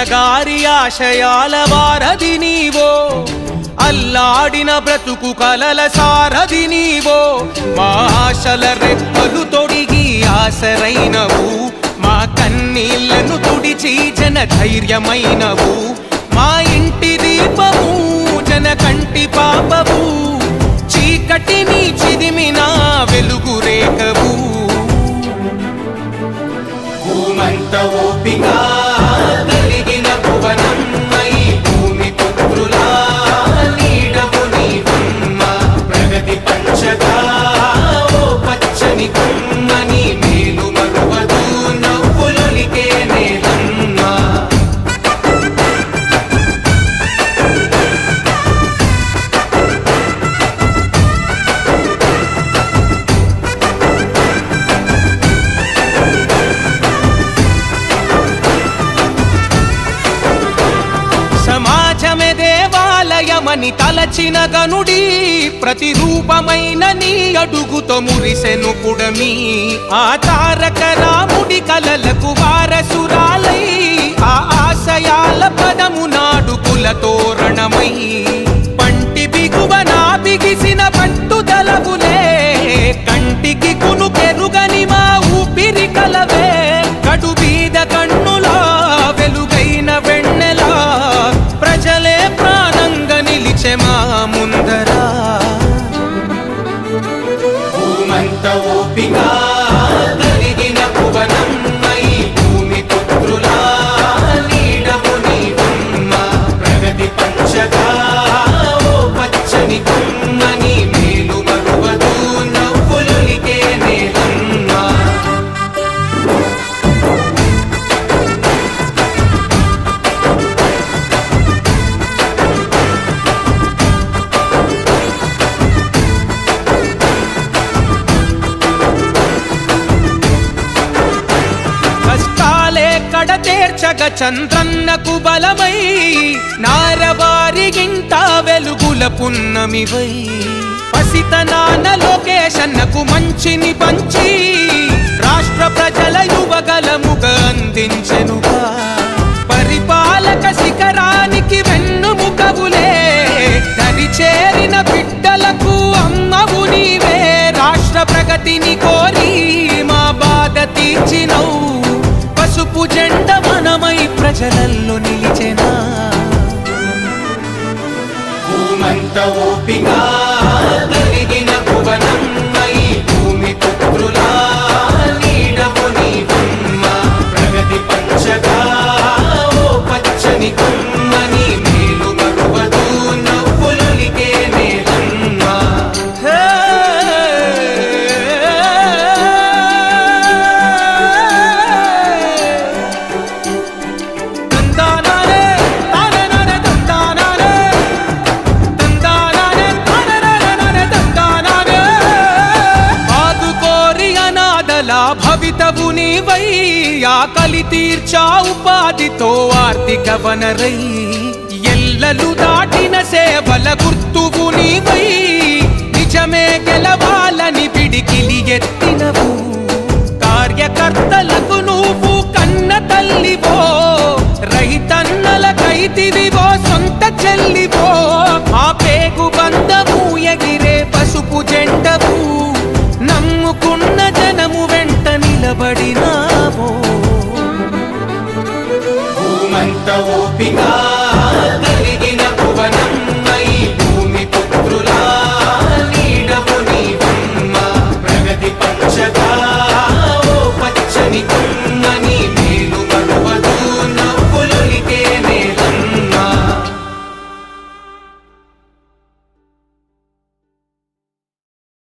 అన్నగారి ఆశయాల వారధి నీవో, అల్లాడిన బ్రతుకు కలల సారథి నీవో, మా ఆశల రెప్పలు తొడిగి ఆసరైనవు, మా కన్నీళ్లను తుడిచి జన ధైర్యమైనవు, మా ఇంటి దీపము జన కంటి పాపవు, చీకటిని చిదిమిన వెలుగు రేఖవు. భూమంత ఓపిక కలిగిన భువనమ్మై భూమి పుత్రులా నీడవు నీవమ్మ, ప్రగతి పంచగా ఓ పచ్చని కొమ్మని మేలు మరువదు నవ్వులొలికే నేలమ్మ. సమాజమే దేవాలయమని తలచిన గనుడి, ప్రతిరూపమైన నీ అడుగుతో మురిసెను పుడమి, ఆ తారక రాముడి కలలకు వారసురాలై, ఆ ఆశయాల పదము నాడు కుల తోరణమై, పంటి బిగువన బిగిసిన పట్టుదలవులే, కంటికి కునుకెరుగని మా ఊపిరి కలవే, కడు బీద కన్నులా వెలుగైన వెన్నెలా, ప్రజలే ప్రాణంగా నిలిచే మా ముందరా. భూమంత ఓపిక కలిగిన భువనమ్మై భూమి పుత్రులా నీడవు నీవమ్మ, ప్రగతి పంచగా ఓ పచ్చని కొమ్మని మేలు మరువదు నవ్వులొలికే నేలమ్మ. కష్టాలే కడతేర్చగ చంద్రన్నకు బలమై, నారవారి గింట వెలుగుల పున్నమివై, పసితనాన లోకేశన్నకు మంచిని పంచి, రాష్ట్ర ప్రజల యువగలముగా అందించెనుగా, పరిపాలక శిఖరానికి వెన్నుముకవులే, దరి చేరిన బిడ్డలకు అమ్మవు నీవే, రాష్ట్ర ప్రగతిని కోరి మా బాధ తీర్చినవు, పసుపు జెండ మనమై ప్రజలల్లో నిలిచెనా. భూమంత ఓపిక కలిగిన భువనమ్మై భూమి పుత్రులా నీడవు నీవమ్మ, ప్రగతి పంచగా ఓ పచ్చని కొమ్మని మేలు మరువదు నవ్వులొలికే నేలమ్మ. భవితవు నీవై, ఆకలి తీర్చా ఉపాధితో ఆర్థిక వనరై, ఎల్లలు దాటిన సేవల గుర్తువు నీవై, నిజమే గెలవాలని పిడికిలి ఎత్తినవు, కార్యకర్తలకు నువ్వు కన్న తల్లివో, రైతన్నలకైతివివో సొంత చెల్లివో, ఆ పేగు బంధము ఎగిరే పసుపు జెండవు, నమ్ముకున్న జనము వెంట నిలబడినావో. భూమంత ఓపిక